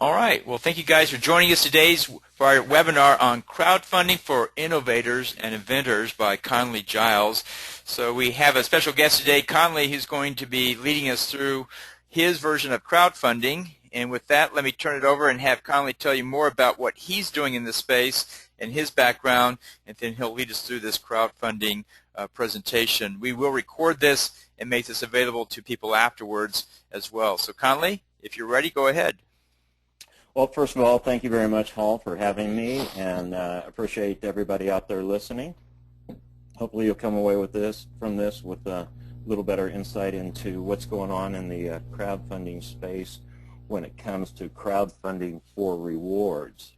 All right. Well, thank you guys for joining us today for our webinar on crowdfunding for innovators and inventors by Conley Giles. So we have a special guest today, Conley, who's going to be leading us through his version of crowdfunding. And with that, let me turn it over and have Conley tell you more about what he's doing in this space and his background, and then he'll lead us through this crowdfunding presentation. We will record this and make this available to people afterwards as well. So Conley, if you're ready, go ahead. Well, first of all, thank you very much, Hall, for having me, and appreciate everybody out there listening. Hopefully you'll come away with from this with a little better insight into what's going on in the crowdfunding space when it comes to crowdfunding for rewards.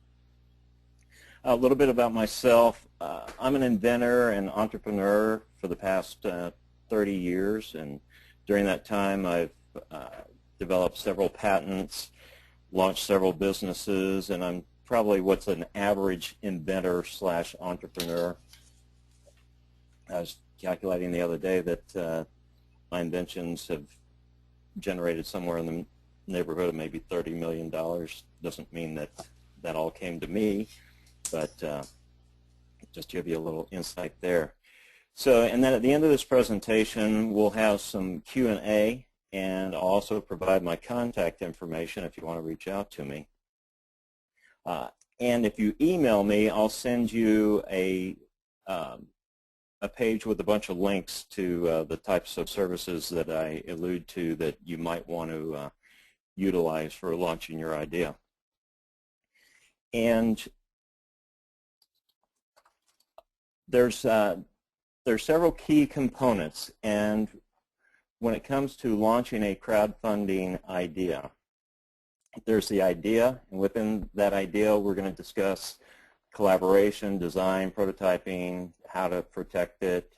A little bit about myself. I'm an inventor and entrepreneur for the past 30 years, and during that time I've developed several patents, launched several businesses, and I'm probably what's an average inventor / entrepreneur. I was calculating the other day that my inventions have generated somewhere in the neighborhood of maybe $30 million. Doesn't mean that that all came to me, but just to give you a little insight there. So, and then at the end of this presentation, we'll have some Q&A, and I'll also provide my contact information if you want to reach out to me. And if you email me, I'll send you a page with a bunch of links to the types of services that I allude to that you might want to utilize for launching your idea. And there's several key components, and when it comes to launching a crowdfunding idea, there's the idea, and within that idea we're going to discuss collaboration, design, prototyping, how to protect it,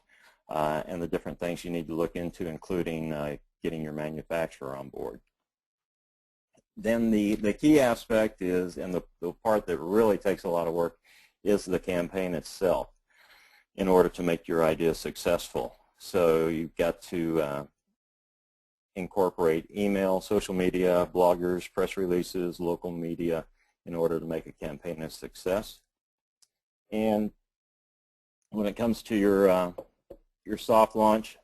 and the different things you need to look into, including getting your manufacturer on board. Then the key aspect is, and the part that really takes a lot of work, is the campaign itself in order to make your idea successful. So you've got to incorporate email, social media, bloggers, press releases, local media in order to make a campaign a success. And when it comes to your soft launch,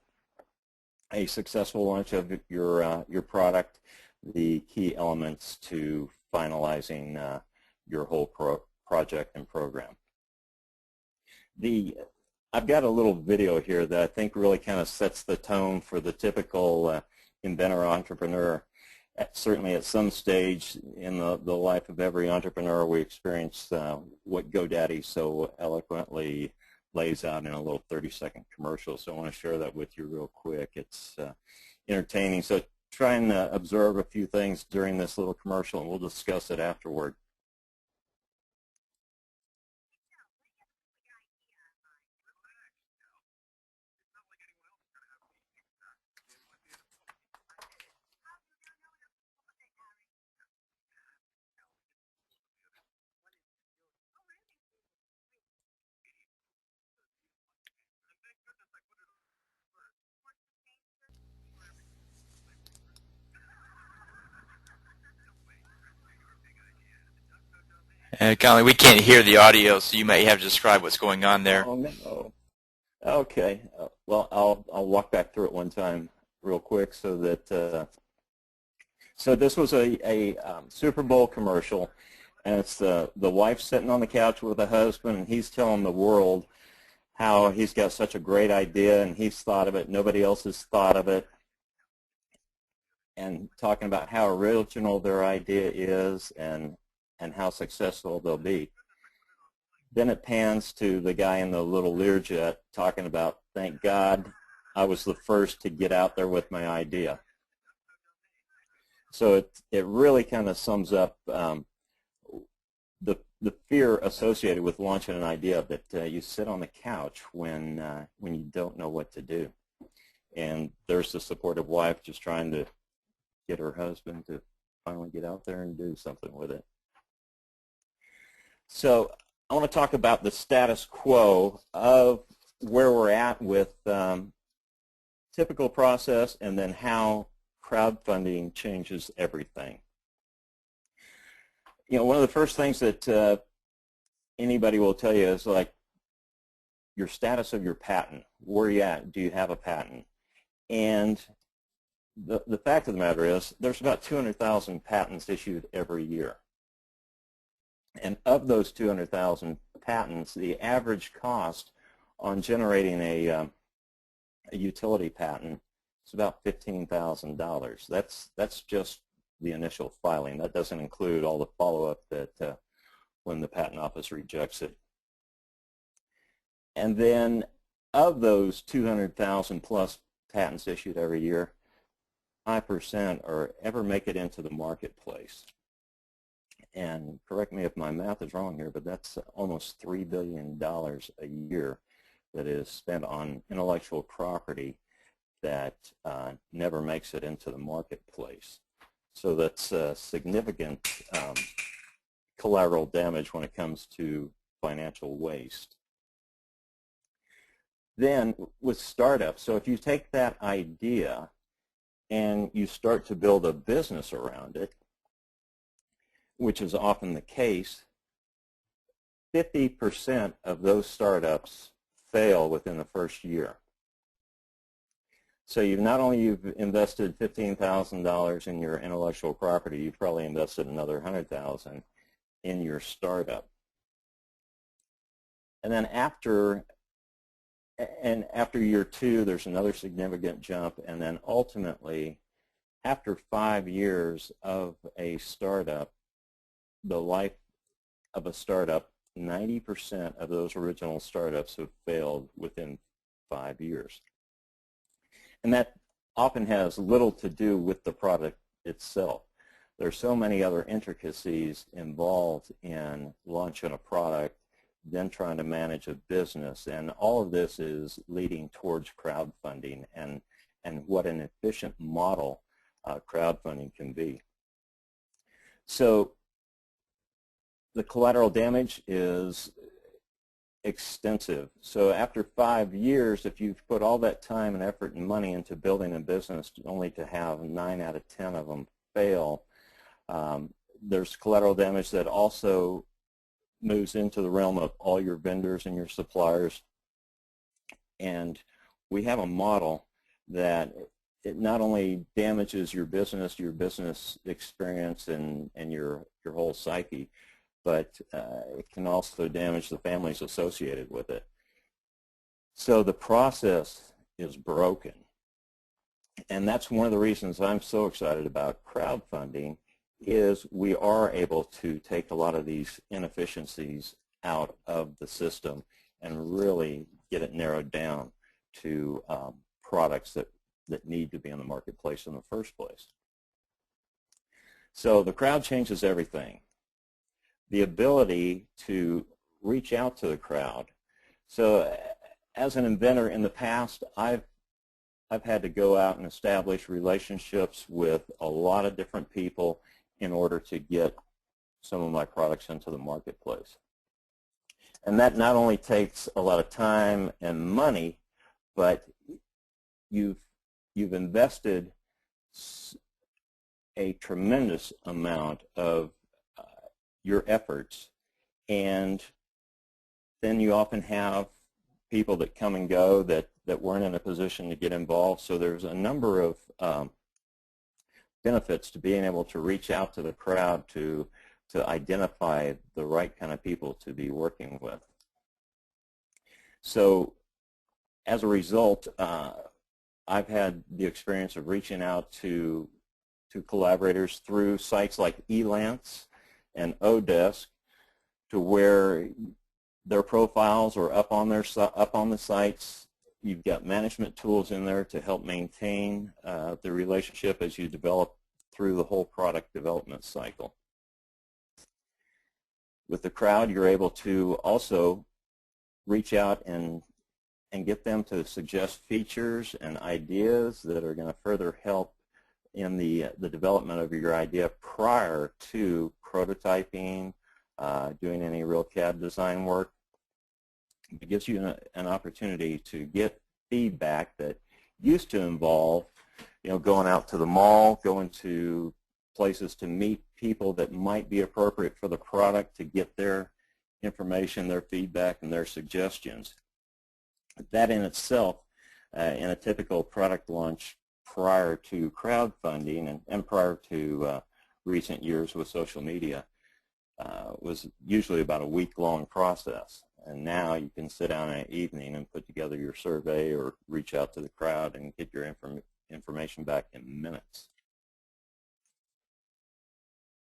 a successful launch of your product, the key elements to finalizing your whole project and program. I've got a little video here that I think really kind of sets the tone for the typical inventor entrepreneur. Certainly at some stage in the life of every entrepreneur, we experience what GoDaddy so eloquently lays out in a little 30-second commercial. So I want to share that with you real quick. It's entertaining. So try and observe a few things during this little commercial, and we'll discuss it afterward. Conley, we can't hear the audio, so you may have to describe what's going on there. Oh, no. Okay. Well, I'll walk back through it one time real quick so that so this was a Super Bowl commercial, and it's the wife sitting on the couch with the husband, and he's telling the world how he's got such a great idea and he's thought of it, nobody else has thought of it, and talking about how original their idea is and how successful they'll be. Then it pans to the guy in the little Learjet talking about, thank God I was the first to get out there with my idea. So it really kind of sums up the fear associated with launching an idea, that you sit on the couch when you don't know what to do. And there's the supportive wife just trying to get her husband to finally get out there and do something with it. So I want to talk about the status quo of where we're at with typical process, and then how crowdfunding changes everything. One of the first things that anybody will tell you is like your status of your patent. Where are you at? Do you have a patent? And the fact of the matter is there's about 200,000 patents issued every year. And of those 200,000 patents, the average cost on generating a utility patent is about $15,000. That's just the initial filing. That doesn't include all the follow-up that when the patent office rejects it. And then of those 200,000 plus patents issued every year, 5% or ever make it into the marketplace. And correct me if my math is wrong here, but that's almost $3 billion a year that is spent on intellectual property that never makes it into the marketplace. So that's significant collateral damage when it comes to financial waste. Then with startups, so if you take that idea and you start to build a business around it, which is often the case, 50% of those startups fail within the first year. So you've invested $15,000 in your intellectual property, you've probably invested another $100,000 in your startup. And then after year 2, there's another significant jump, and then ultimately, after 5 years of a startup, the life of a startup, 90% of those original startups have failed within 5 years. And that often has little to do with the product itself. There's so many other intricacies involved in launching a product, then trying to manage a business, and all of this is leading towards crowdfunding and what an efficient model crowdfunding can be. So the collateral damage is extensive. So after 5 years, if you've put all that time and effort and money into building a business only to have 9 out of 10 of them fail, there's collateral damage that also moves into the realm of all your vendors and your suppliers. And we have a model that it not only damages your business experience and your whole psyche, but it can also damage the families associated with it. So the process is broken. And that's one of the reasons I'm so excited about crowdfunding, is we are able to take a lot of these inefficiencies out of the system and really get it narrowed down to products that need to be in the marketplace in the first place. So the crowd changes everything. The ability to reach out to the crowd. So as an inventor in the past, I've had to go out and establish relationships with a lot of different people in order to get some of my products into the marketplace. And that not only takes a lot of time and money, but you've invested a tremendous amount of your efforts, and then you often have people that come and go that weren't in a position to get involved. So there's a number of benefits to being able to reach out to the crowd to identify the right kind of people to be working with. So as a result, I've had the experience of reaching out to collaborators through sites like Elance and Odesk, to where their profiles are up on the sites. You've got management tools in there to help maintain the relationship as you develop through the whole product development cycle. With the crowd, you're able to also reach out and get them to suggest features and ideas that are going to further help in the development of your idea prior to prototyping, doing any real CAD design work. It gives you an opportunity to get feedback that used to involve, going out to the mall, going to places to meet people that might be appropriate for the product, to get their information, their feedback, and their suggestions. That in itself, in a typical product launch prior to crowdfunding and prior to recent years with social media, was usually about a week-long process. And now you can sit down in an evening and put together your survey or reach out to the crowd and get your information back in minutes.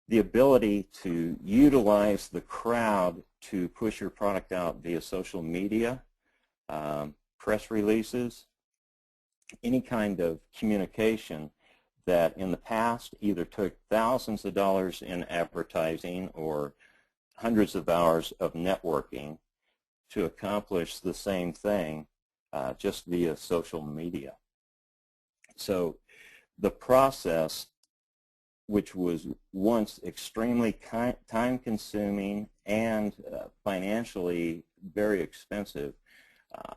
The ability to utilize the crowd to push your product out via social media, press releases, any kind of communication that in the past either took thousands of dollars in advertising or hundreds of hours of networking to accomplish the same thing just via social media. So the process, which was once extremely time-consuming and financially very expensive,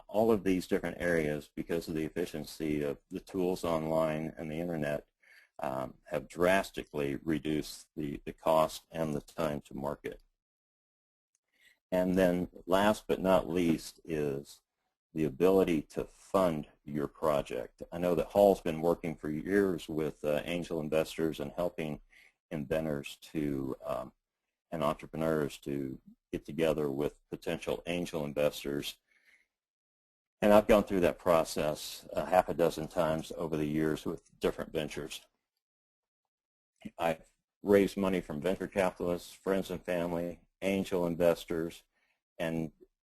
all of these different areas, because of the efficiency of the tools online and the internet, have drastically reduced the cost and the time to market. And then last but not least is the ability to fund your project. I know that Hall's been working for years with angel investors and helping inventors to and entrepreneurs to get together with potential angel investors. And I've gone through that process half a dozen times over the years with different ventures. I've raised money from venture capitalists, friends and family, angel investors, and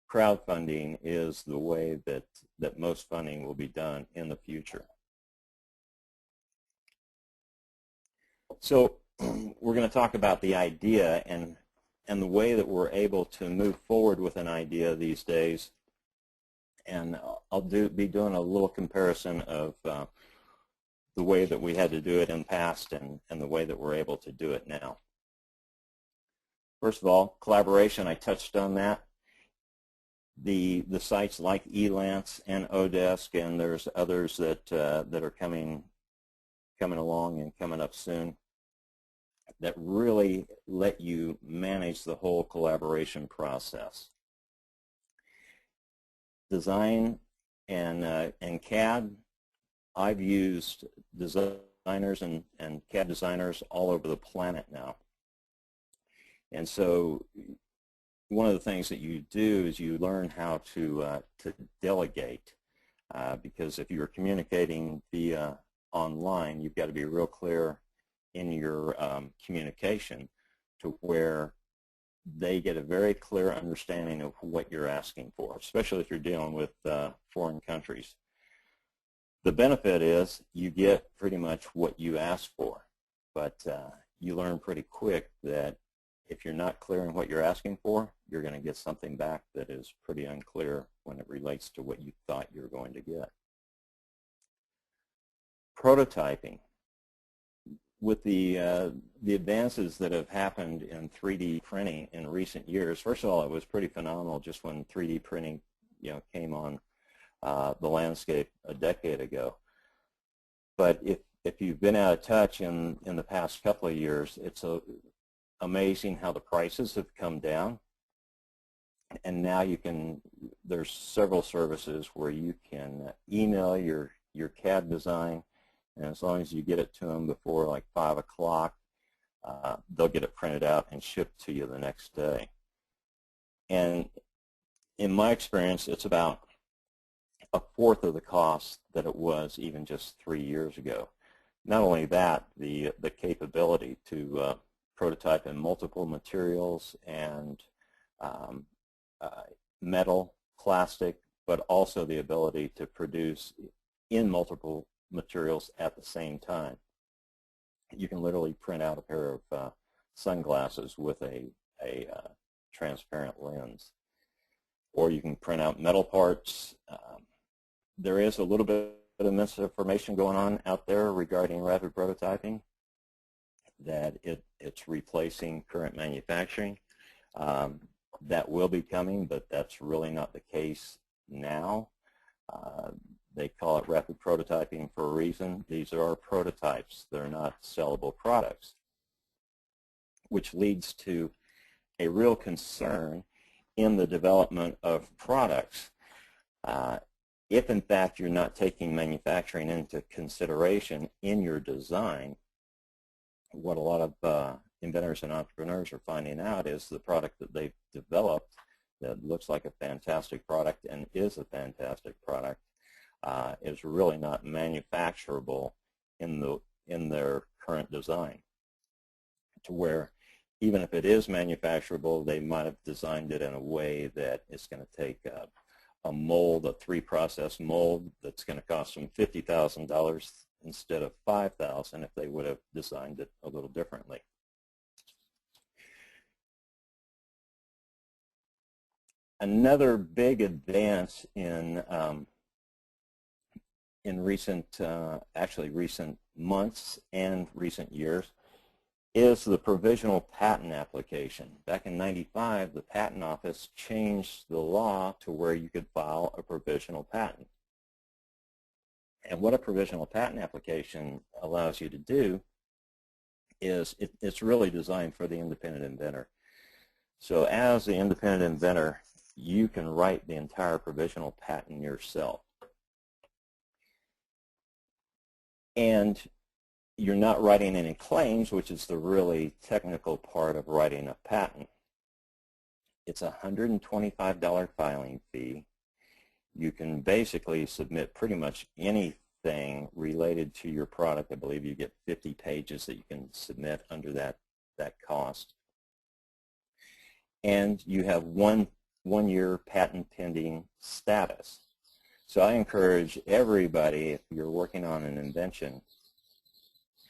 crowdfunding is the way that most funding will be done in the future. So we're going to talk about the idea and the way that we're able to move forward with an idea these days. And I'll be doing a little comparison of the way that we had to do it in the past and the way that we're able to do it now. First of all, collaboration, I touched on that. The sites like Elance and Odesk, and there's others that are coming along and coming up soon, that really let you manage the whole collaboration process. Design and CAD, I've used designers and CAD designers all over the planet now. And so one of the things that you do is you learn how to delegate, because if you're communicating via online, you've got to be real clear in your communication to where they get a very clear understanding of what you're asking for, especially if you're dealing with foreign countries. The benefit is you get pretty much what you ask for, but you learn pretty quick that if you're not clear in what you're asking for, you're going to get something back that is pretty unclear when it relates to what you thought you were going to get. Prototyping. With the advances that have happened in 3D printing in recent years, first of all, it was pretty phenomenal just when 3D printing came on the landscape a decade ago. But if you've been out of touch in the past couple of years, it's amazing how the prices have come down. And now there's several services where you can email your CAD design, and as long as you get it to them before like 5 o'clock, they'll get it printed out and shipped to you the next day. And in my experience, it's about a fourth of the cost that it was even just 3 years ago. Not only that, the capability to prototype in multiple materials and metal, plastic, but also the ability to produce in multiple materials at the same time. You can literally print out a pair of sunglasses with a transparent lens, or you can print out metal parts. There is a little bit of misinformation going on out there regarding rapid prototyping, that it's replacing current manufacturing. That will be coming, but that's really not the case now. They call it rapid prototyping for a reason. These are prototypes. They're not sellable products. which leads to a real concern in the development of products. If in fact you're not taking manufacturing into consideration in your design, what a lot of inventors and entrepreneurs are finding out is the product that they've developed that looks like a fantastic product and is a fantastic product is really not manufacturable in their current design, to where even if it is manufacturable, they might have designed it in a way that it's going to take a mold, a 3-process mold that's going to cost them $50,000 instead of $5,000 if they would have designed it a little differently. Another big advance in recent, actually recent months and recent years is the provisional patent application. Back in '95, the Patent Office changed the law to where you could file a provisional patent. And what a provisional patent application allows you to do is it's really designed for the independent inventor. So as the independent inventor, you can write the entire provisional patent yourself. And you're not writing any claims, which is the really technical part of writing a patent. It's a $125 filing fee. You can basically submit pretty much anything related to your product. I believe you get 50 pages that you can submit under that cost. And you have one year patent pending status. So I encourage everybody, if you're working on an invention,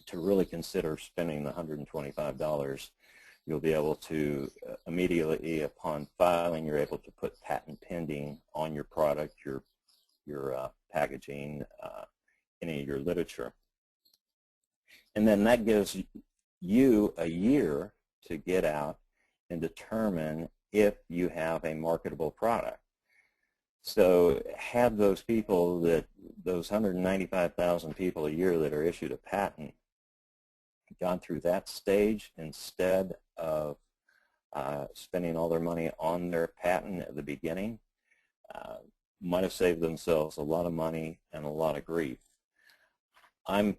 to really consider spending the $125. You'll be able to immediately upon filing, you're able to put patent pending on your product, your packaging, any of your literature. And then that gives you a year to get out and determine if you have a marketable product. So have those people, those 195,000 people a year that are issued a patent, gone through that stage instead of spending all their money on their patent at the beginning, might have saved themselves a lot of money and a lot of grief. I'm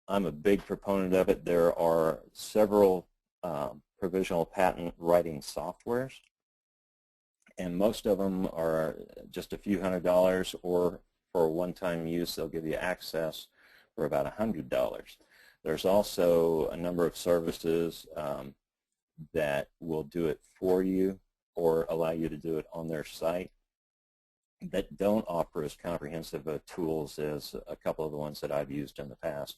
a big proponent of it. There are several provisional patent writing softwares, and most of them are just a few $100s, or for one-time use they'll give you access for about $100. There's also a number of services that will do it for you or allow you to do it on their site that don't offer as comprehensive tools as a couple of the ones that I've used in the past.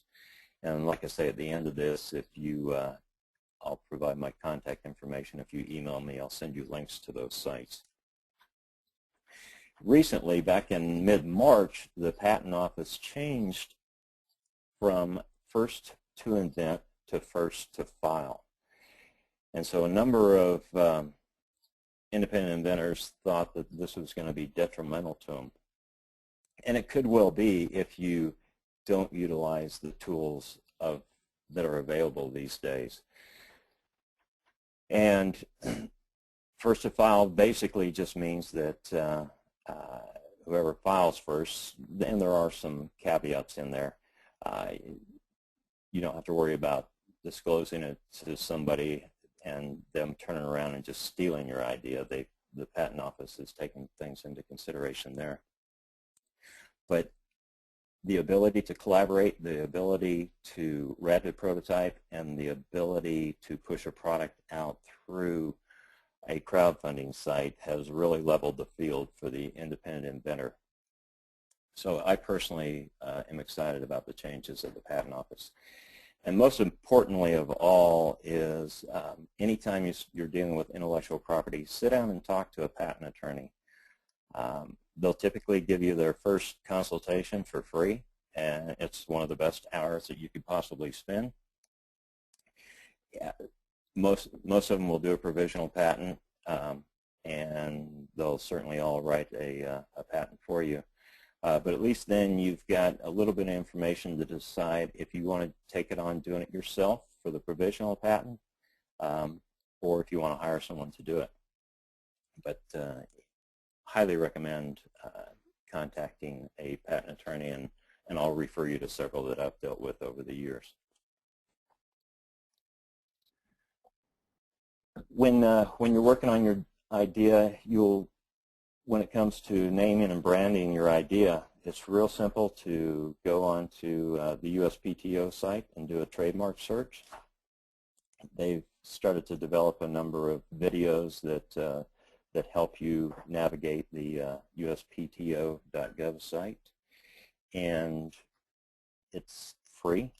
And like I say, at the end of this, if you, I'll provide my contact information. If you email me, I'll send you links to those sites. Recently, back in mid-March, the Patent Office changed from first to invent to first to file. And so a number of independent inventors thought that this was going to be detrimental to them. And it could well be if you don't utilize the tools that are available these days. And first to file basically just means that whoever files first, and there are some caveats in there, you don't have to worry about disclosing it to somebody and them turning around and just stealing your idea. The Patent Office is taking things into consideration there. But the ability to collaborate, the ability to rapid prototype, and the ability to push a product out through a crowdfunding site has really leveled the field for the independent inventor. So I personally am excited about the changes at the Patent Office. And most importantly of all is anytime you're dealing with intellectual property, sit down and talk to a patent attorney. They'll typically give you their first consultation for free, and it's one of the best hours that you could possibly spend. Yeah, most of them will do a provisional patent, and they'll certainly all write a patent for you. But at least then you've got a little bit of information to decide if you want to take it on doing it yourself for the provisional patent, or if you want to hire someone to do it. But highly recommend contacting a patent attorney, and I'll refer you to several that I've dealt with over the years. When you're working on your idea, when it comes to naming and branding your idea, it's real simple to go onto the USPTO site and do a trademark search. They've started to develop a number of videos that help you navigate the USPTO.gov site, and it's free.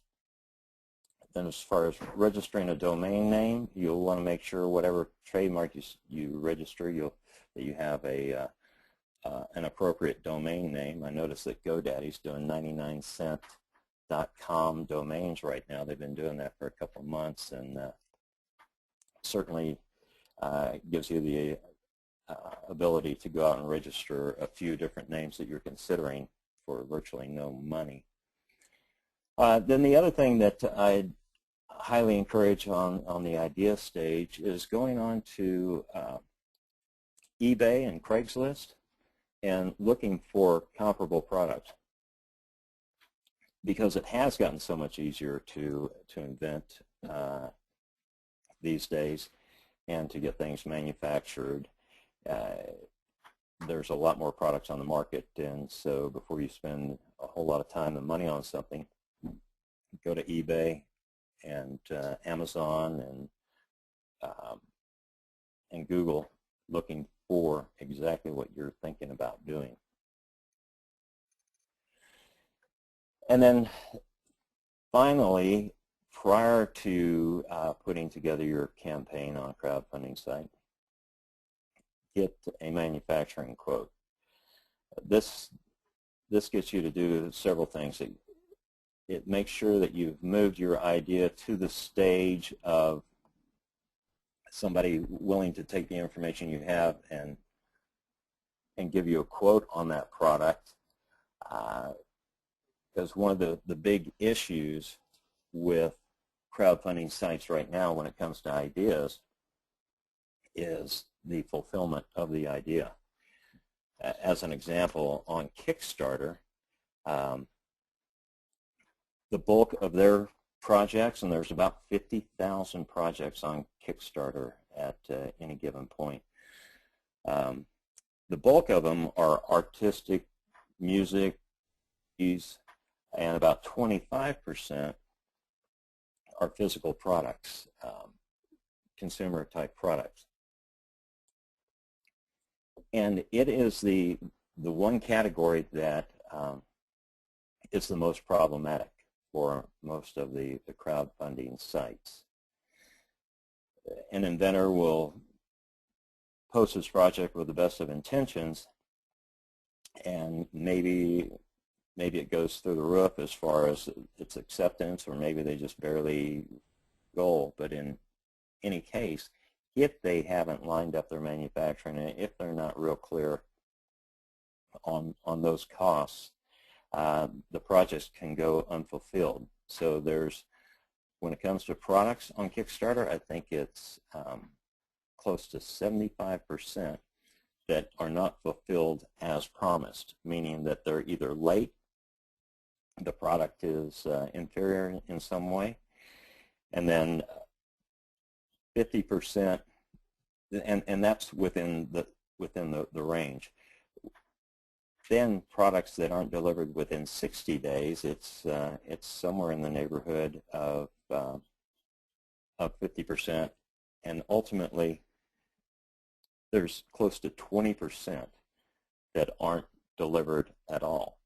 Then as far as registering a domain name, you'll want to make sure whatever trademark you register, that you have an appropriate domain name. I noticed that GoDaddy's doing 99cent.com domains right now. They've been doing that for a couple of months, and certainly gives you the ability to go out and register a few different names that you're considering for virtually no money. Then the other thing that I highly encourage on the idea stage is going on to eBay and Craigslist and looking for comparable products, because it has gotten so much easier to invent these days and to get things manufactured. There's a lot more products on the market, and so before you spend a whole lot of time and money on something, go to eBay and Amazon and Google, looking for exactly what you're thinking about doing. And then finally, prior to putting together your campaign on a crowdfunding site, get a manufacturing quote. This gets you to do several things. It makes sure that you've moved your idea to the stage of somebody willing to take the information you have and give you a quote on that product. Because one of the big issues with crowdfunding sites right now when it comes to ideas is the fulfillment of the idea. As an example, on Kickstarter, the bulk of their projects, and there's about 50,000 projects on Kickstarter at any given point, the bulk of them are artistic, music, and about 25% are physical products, consumer type products. And it is the one category that is the most problematic for most of the crowdfunding sites. An inventor will post his project with the best of intentions, and maybe it goes through the roof as far as its acceptance, or maybe they just barely go. But in any case, if they haven't lined up their manufacturing, and if they're not real clear on those costs, the projects can go unfulfilled. So when it comes to products on Kickstarter, I think it's close to 75% that are not fulfilled as promised, meaning that they're either late, the product is inferior in some way, and then 50%, and that's within the range. Then products that aren't delivered within 60 days, it's somewhere in the neighborhood of 50%, and ultimately there's close to 20% that aren't delivered at all.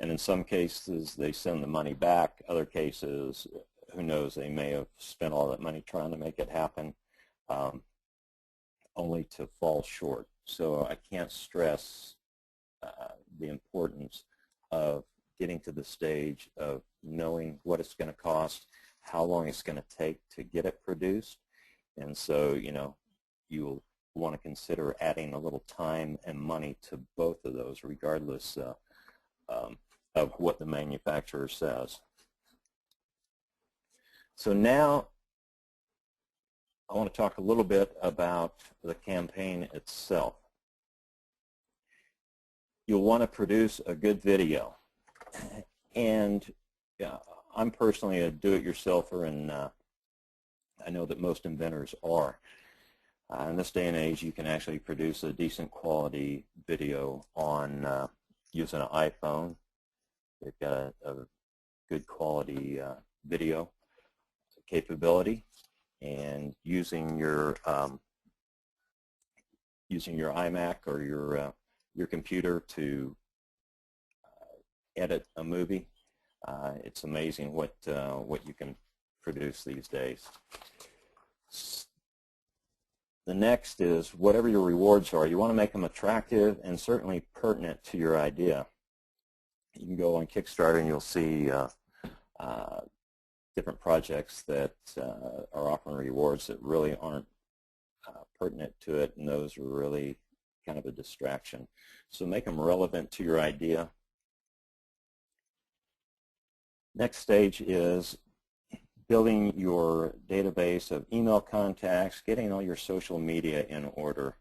And in some cases, they send the money back. Other cases, who knows, they may have spent all that money trying to make it happen, only to fall short. So I can't stress the importance of getting to the stage of knowing what it's going to cost, how long it's going to take to get it produced. And so, you'll want to consider adding a little time and money to both of those, regardless of what the manufacturer says. So now I want to talk a little bit about the campaign itself. You'll want to produce a good video. And I'm personally a do-it-yourselfer, and I know that most inventors are. In this day and age, you can actually produce a decent quality video on using an iPhone. They've got a good quality video capability, and using your iMac or your computer to edit a movie. It's amazing what you can produce these days. The next is whatever your rewards are, you want to make them attractive and certainly pertinent to your idea. You can go on Kickstarter and you'll see different projects that are offering rewards that really aren't pertinent to it, and those are really kind of a distraction. So make them relevant to your idea. Next stage is building your database of email contacts, getting all your social media in order.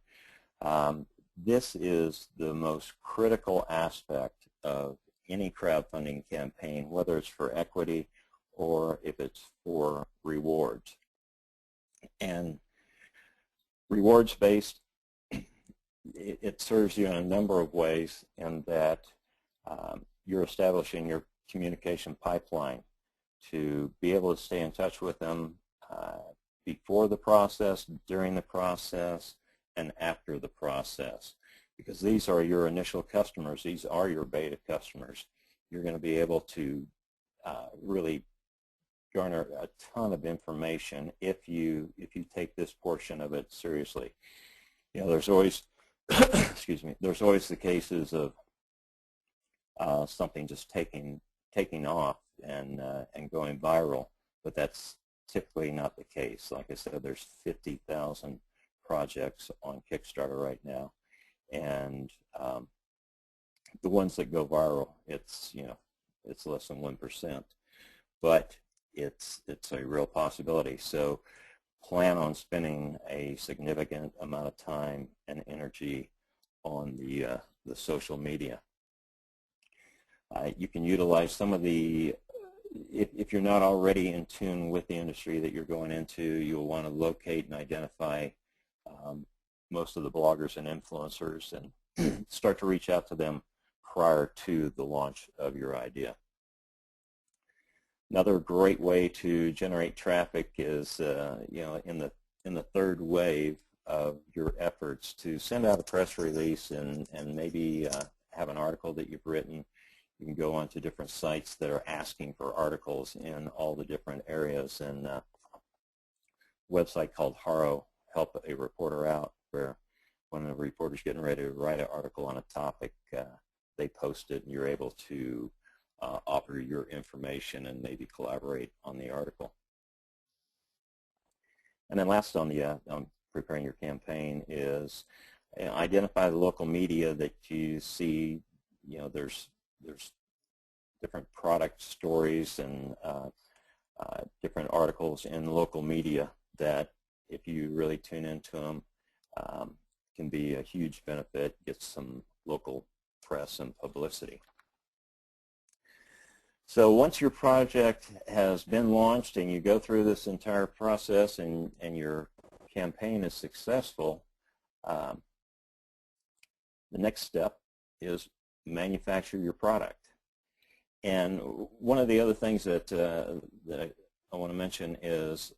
This is the most critical aspect of any crowdfunding campaign, whether it's for equity or if it's for rewards. And rewards-based, it serves you in a number of ways in that you're establishing your communication pipeline to be able to stay in touch with them before the process, during the process, and after the process. Because these are your initial customers. These are your beta customers. You're going to be able to really garner a ton of information if you take this portion of it seriously. You know, there's always excuse me, there's always the cases of something just taking off and going viral, but that's typically not the case. Like I said, there's 50,000 projects on Kickstarter right now, and the ones that go viral, it's less than 1%, but it's a real possibility. So plan on spending a significant amount of time and energy on the social media. You can utilize some of the, if you're not already in tune with the industry that you're going into, you'll want to locate and identify most of the bloggers and influencers and start to reach out to them prior to the launch of your idea. Another great way to generate traffic is, in the third wave of your efforts, to send out a press release and maybe have an article that you've written. You can go onto different sites that are asking for articles in all the different areas, and a website called Haro Help a Reporter Out, where when a reporter's getting ready to write an article on a topic, they post it and you're able to offer your information and maybe collaborate on the article. And then last on preparing your campaign is identify the local media that you see. You know, there's different product stories and different articles in local media that, if you really tune into them, can be a huge benefit, get some local press and publicity. So once your project has been launched and you go through this entire process and your campaign is successful, the next step is manufacture your product. And one of the other things that I want to mention is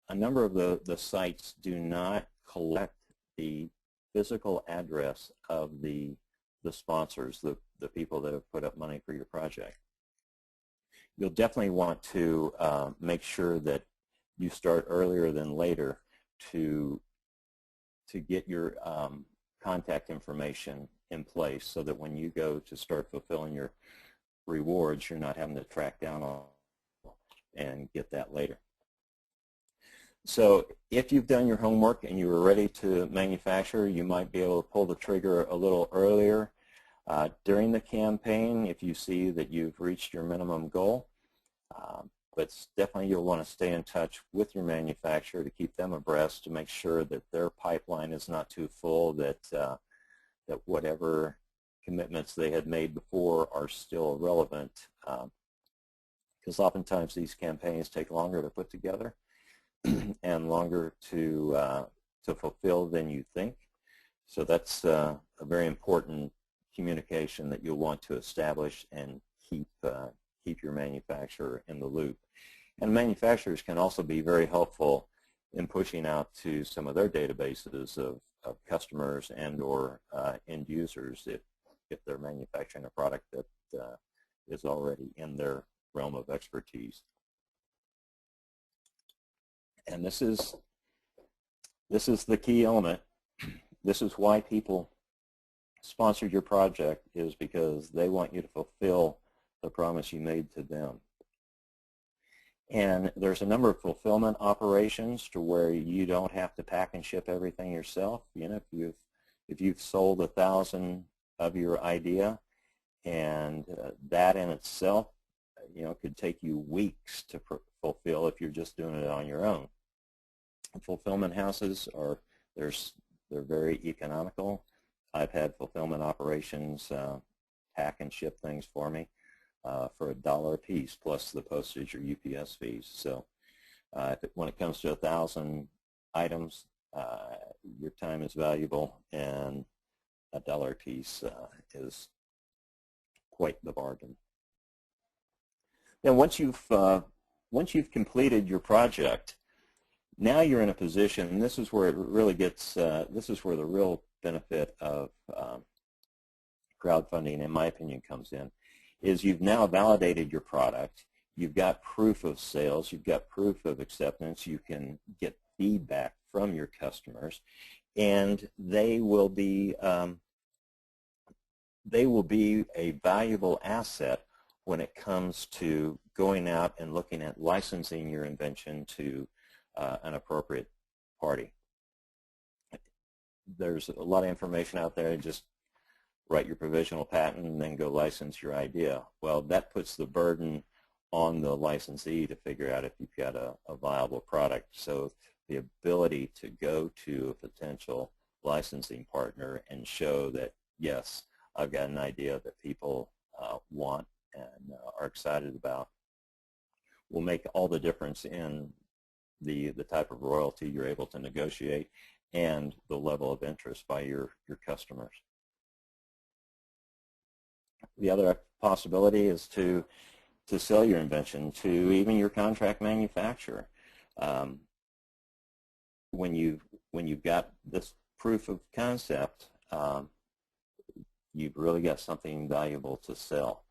a number of the sites do not collect the physical address of the sponsors, the people that have put up money for your project. You'll definitely want to make sure that you start earlier than later to get your contact information in place, so that when you go to start fulfilling your rewards, you're not having to track down all and get that later. So if you've done your homework and you were ready to manufacture, you might be able to pull the trigger a little earlier. During the campaign, if you see that you've reached your minimum goal, but definitely you'll want to stay in touch with your manufacturer to keep them abreast, to make sure that their pipeline is not too full, that whatever commitments they had made before are still relevant, because oftentimes these campaigns take longer to put together and longer to fulfill than you think. So that's a very important communication that you'll want to establish and keep your manufacturer in the loop. And manufacturers can also be very helpful in pushing out to some of their databases of customers and or end users if they're manufacturing a product that is already in their realm of expertise. And this is the key element. This is why people sponsored your project, is because they want you to fulfill the promise you made to them. And there's a number of fulfillment operations to where you don't have to pack and ship everything yourself. You know, if you've sold 1,000 of your idea, and that in itself, you know, could take you weeks to fulfill if you're just doing it on your own. Fulfillment houses they're very economical. I've had fulfillment operations pack and ship things for me for $1 a piece plus the postage or UPS fees. So when it comes to 1,000 items, your time is valuable, and $1 a piece is quite the bargain. Then once you've completed your project, now you're in a position, and this is where it really gets, this is where the real benefit of crowdfunding, in my opinion, comes in, is you've now validated your product, you've got proof of sales, you've got proof of acceptance, you can get feedback from your customers, and they will be a valuable asset when it comes to going out and looking at licensing your invention to an appropriate party. There's a lot of information out there. Just write your provisional patent and then go license your idea. Well, that puts the burden on the licensee to figure out if you've got a viable product. So the ability to go to a potential licensing partner and show that, yes, I've got an idea that people want and are excited about, will make all the difference in the type of royalty you're able to negotiate and the level of interest by your customers. The other possibility is to sell your invention to even your contract manufacturer. When you've got this proof of concept, you've really got something valuable to sell.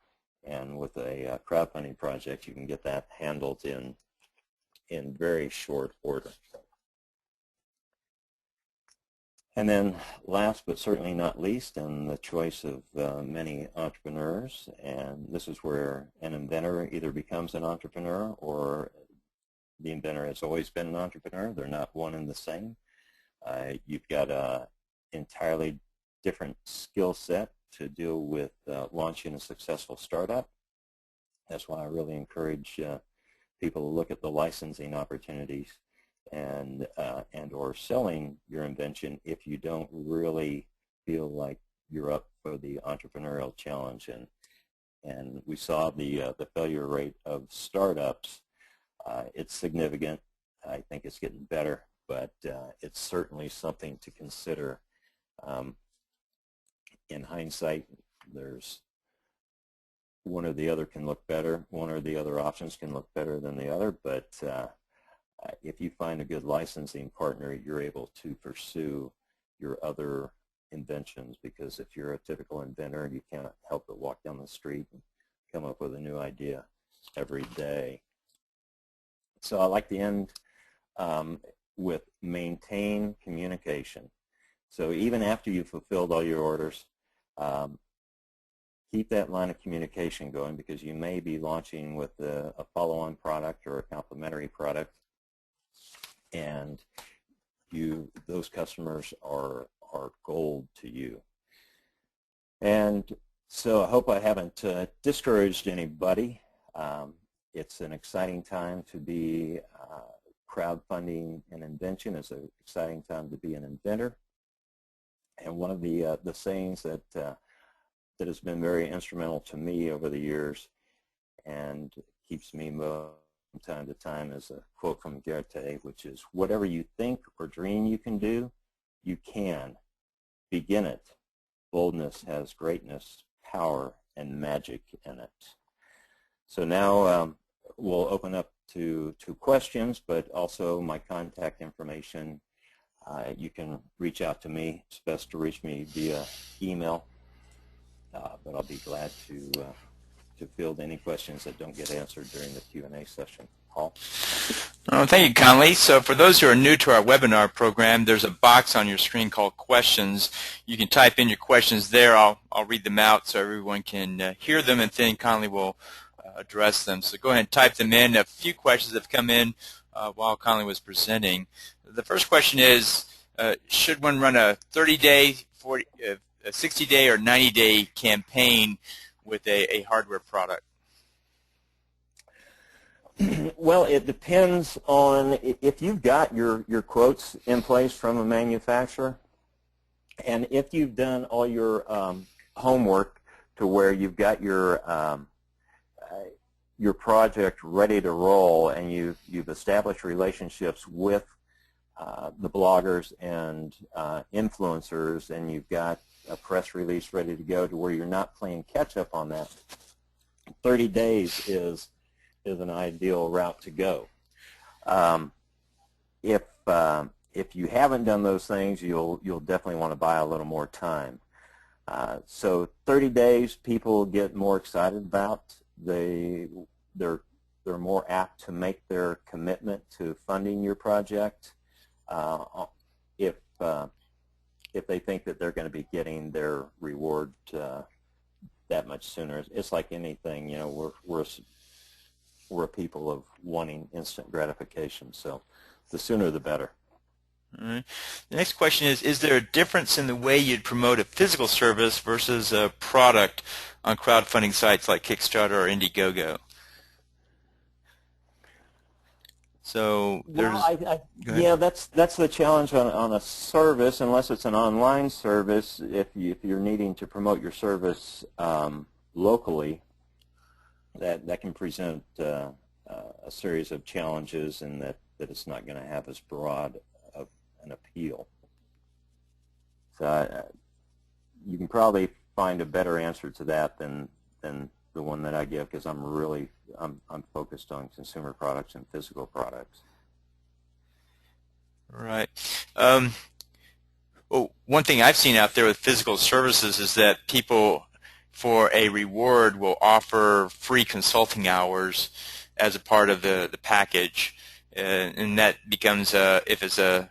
And with a crowdfunding project, you can get that handled in very short order. And then last but certainly not least, and the choice of many entrepreneurs, and this is where an inventor either becomes an entrepreneur or the inventor has always been an entrepreneur. They're not one and the same. You've got an entirely different skill set to deal with launching a successful startup. That's why I really encourage people to look at the licensing opportunities and or selling your invention if you don't really feel like you're up for the entrepreneurial challenge. And we saw the failure rate of startups. It's significant. I think it's getting better, but it's certainly something to consider. In hindsight, there's one or the other can look better. One or the other options can look better than the other, but if you find a good licensing partner, you're able to pursue your other inventions, because if you're a typical inventor, you can't help but walk down the street and come up with a new idea every day. So I like to end with maintain communication. So even after you've fulfilled all your orders, keep that line of communication going, because you may be launching with a follow-on product or a complementary product, and those customers are gold to you. And so I hope I haven't discouraged anybody. It's an exciting time to be crowdfunding an invention. It's an exciting time to be an inventor. And one of the sayings that that has been very instrumental to me over the years and keeps me moving from time to time is a quote from Goethe, which is, "Whatever you think or dream you can do, you can. Begin it. Boldness has greatness, power, and magic in it." So now we'll open up to questions, but also my contact information. You can reach out to me. It's best to reach me via email, but I'll be glad to field any questions that don't get answered during the Q&A session. Paul? Oh, thank you, Conley. So for those who are new to our webinar program, there's a box on your screen called Questions. You can type in your questions there. I'll read them out so everyone can hear them, and then Conley will address them. So go ahead and type them in. A few questions have come in while Conley was presenting. The first question is, should one run a 30-day, a 60-day, or 90-day campaign with a hardware product? Well, it depends on if you've got your quotes in place from a manufacturer, and if you've done all your homework to where you've got your project ready to roll, and you've established relationships with the bloggers and influencers, and you've got a press release ready to go to where you're not playing catch up on that, 30 days is an ideal route to go. If you haven't done those things, you'll definitely want to buy a little more time. So 30 days, people get more excited about. They're more apt to make their commitment to funding your project if they think that they're going to be getting their reward that much sooner. It's like anything, you know, we're a people of wanting instant gratification, so the sooner the better. All right. The next question is there a difference in the way you'd promote a physical service versus a product on crowdfunding sites like Kickstarter or Indiegogo? So there's, yeah, that's the challenge on a service, unless it's an online service. If you're needing to promote your service locally, that can present a series of challenges, in that it's not going to have as broad of an appeal. So you can probably find a better answer to that than the one that I give, because I'm focused on consumer products and physical products. Right. Well, one thing I've seen out there with physical services is that people, for a reward, will offer free consulting hours as a part of the package, and that becomes if it's a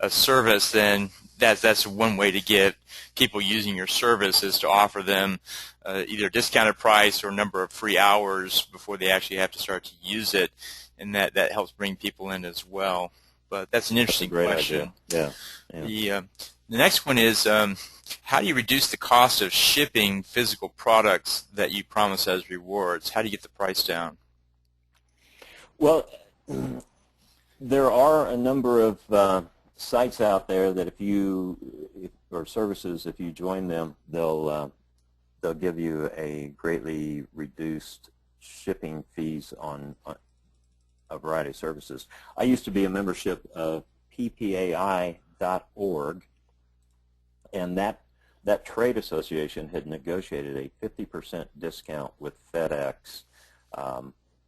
service, then that's one way to get people using your service, is to offer them either a discounted price or a number of free hours before they actually have to start to use it, and that helps bring people in as well. But that's an interesting question. Idea. Yeah. The next one is, how do you reduce the cost of shipping physical products that you promise as rewards? How do you get the price down? Well, there are a number of sites out there that or services, if you join them, they'll give you a greatly reduced shipping fees on a variety of services. I used to be a membership of ppai.org, and that trade association had negotiated a 50% discount with FedEx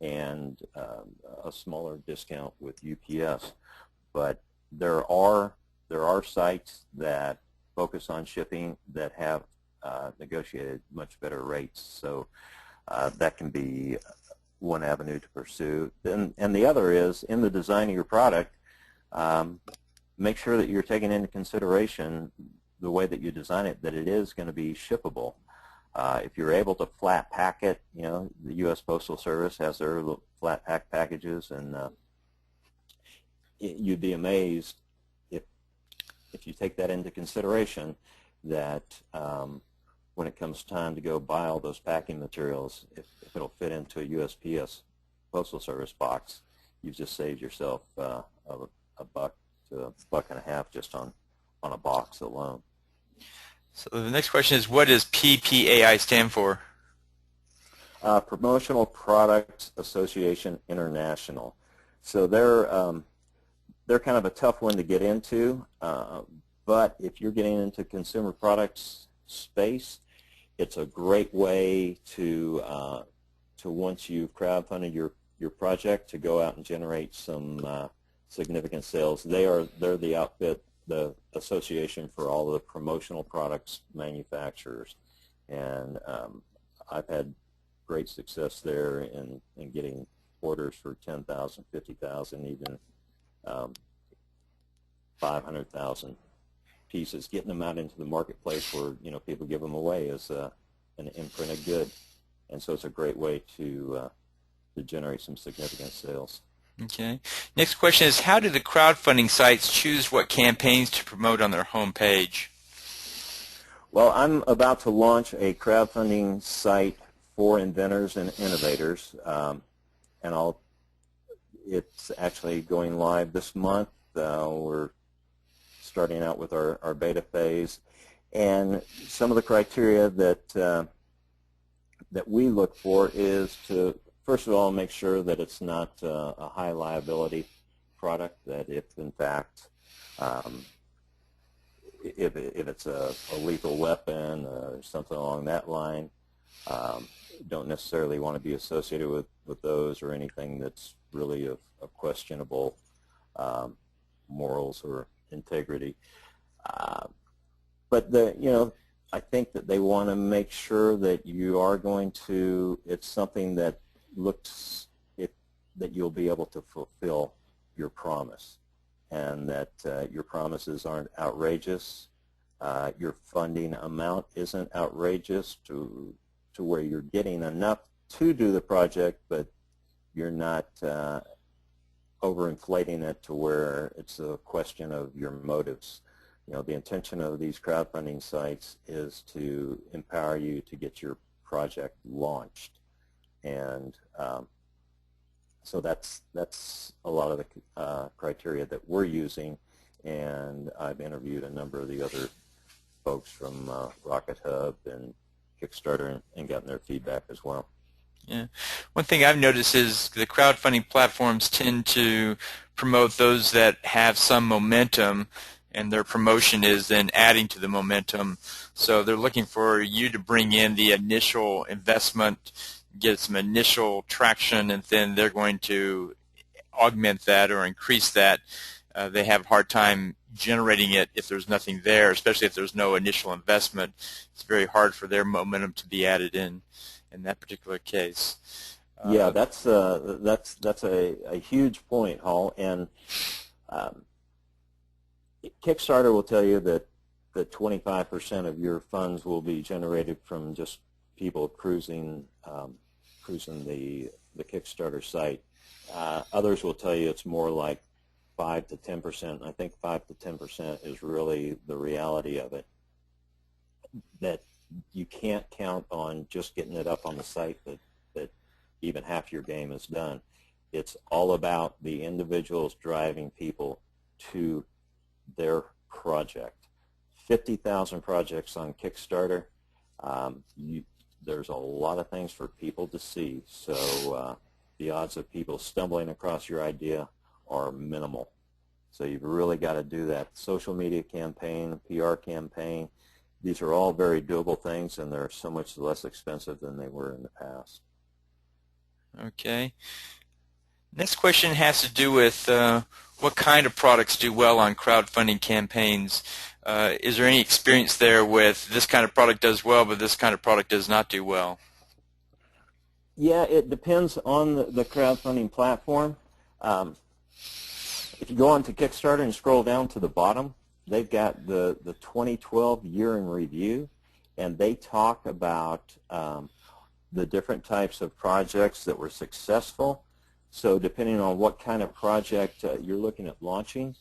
and a smaller discount with UPS. But there are sites that focus on shipping that have negotiated much better rates. So that can be one avenue to pursue. And the other is, in the design of your product, make sure that you're taking into consideration the way that you design it, that it is going to be shippable. If you're able to flat pack it, you know, the U.S. Postal Service has their flat pack packages, and you'd be amazed if you take that into consideration, that when it comes time to go buy all those packing materials, if it'll fit into a USPS Postal Service box, you've just saved yourself a buck to a buck and a half just on a box alone. So the next question is, what does PPAI stand for? Promotional Products Association International. So they're kind of a tough one to get into, but if you're getting into consumer products space, it's a great way to once you've crowdfunded your project, to go out and generate some significant sales. They're the outfit, the association for all the promotional products manufacturers, and I've had great success there in getting orders for 10,000, 50,000, even 500,000 pieces, getting them out into the marketplace where people give them away as an imprinted good, and so it's a great way to generate some significant sales. Okay. Next question is, how do the crowdfunding sites choose what campaigns to promote on their home page? Well, I'm about to launch a crowdfunding site for Inventors and Innovators, and it's actually going live this month. We're starting out with our beta phase, and some of the criteria that we look for is to, first of all, make sure that it's not a high liability product, that if in fact if it's a lethal weapon or something along that line, don't necessarily want to be associated with those, or anything that's really of questionable morals or integrity. But I think that they want to make sure that you are going to, it's something that looks that you'll be able to fulfill your promise, and that your promises aren't outrageous, your funding amount isn't outrageous to where you're getting enough to do the project, but you're not overinflating it to where it's a question of your motives. The intention of these crowdfunding sites is to empower you to get your project launched, and so that's a lot of the criteria that we're using, and I've interviewed a number of the other folks from Rocket Hub and Kickstarter and gotten their feedback as well. Yeah. One thing I've noticed is the crowdfunding platforms tend to promote those that have some momentum, and their promotion is then adding to the momentum. So they're looking for you to bring in the initial investment, get some initial traction, and then they're going to augment that or increase that. They have a hard time generating it if there's nothing there, especially if there's no initial investment. It's very hard for their momentum to be added in that particular case. Yeah, that's a huge point, Hall, and Kickstarter will tell you that 25% of your funds will be generated from just people cruising the Kickstarter site. Others will tell you it's more like 5 to 10%. I think 5 to 10% is really the reality of it. That you can't count on just getting it up on the site that even half your game is done. It's all about the individuals driving people to their project. 50,000 projects on Kickstarter. There's a lot of things for people to see, so the odds of people stumbling across your idea are minimal. So you've really got to do that social media campaign, PR campaign. These are all very doable things, and they're so much less expensive than they were in the past. Okay. Next question has to do with what kind of products do well on crowdfunding campaigns. Is there any experience there with this kind of product does well, but this kind of product does not do well? Yeah, it depends on the crowdfunding platform. If you go on to Kickstarter and scroll down to the bottom, they've got the 2012 year in review, and they talk about the different types of projects that were successful. So depending on what kind of project you're looking at launching,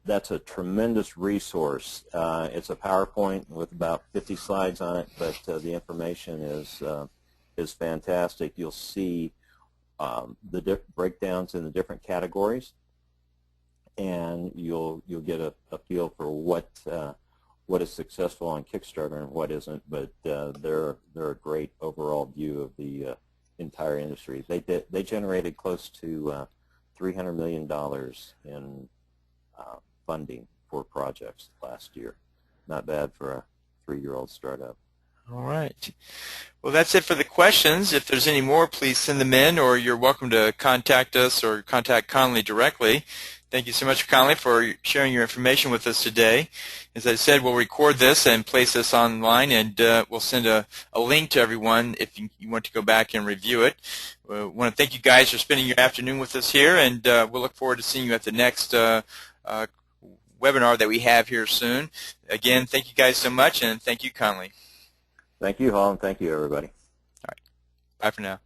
that's a tremendous resource. It's a PowerPoint with about 50 slides on it, but the information is fantastic. You'll see the breakdowns in the different categories, and you'll get a feel for what is successful on Kickstarter and what isn't. But they're a great overall view of the entire industry. They generated close to $300 million in funding for projects last year. Not bad for a 3-year-old startup. All right. Well, that's it for the questions. If there's any more, please send them in, or you're welcome to contact us or contact Conley directly. Thank you so much, Conley, for sharing your information with us today. As I said, we'll record this and place this online, and we'll send a link to everyone if you want to go back and review it. We want to thank you guys for spending your afternoon with us here, and we'll look forward to seeing you at the next webinar that we have here soon. Again, thank you guys so much, and thank you, Conley. Thank you, Hall, and thank you, everybody. All right. Bye for now.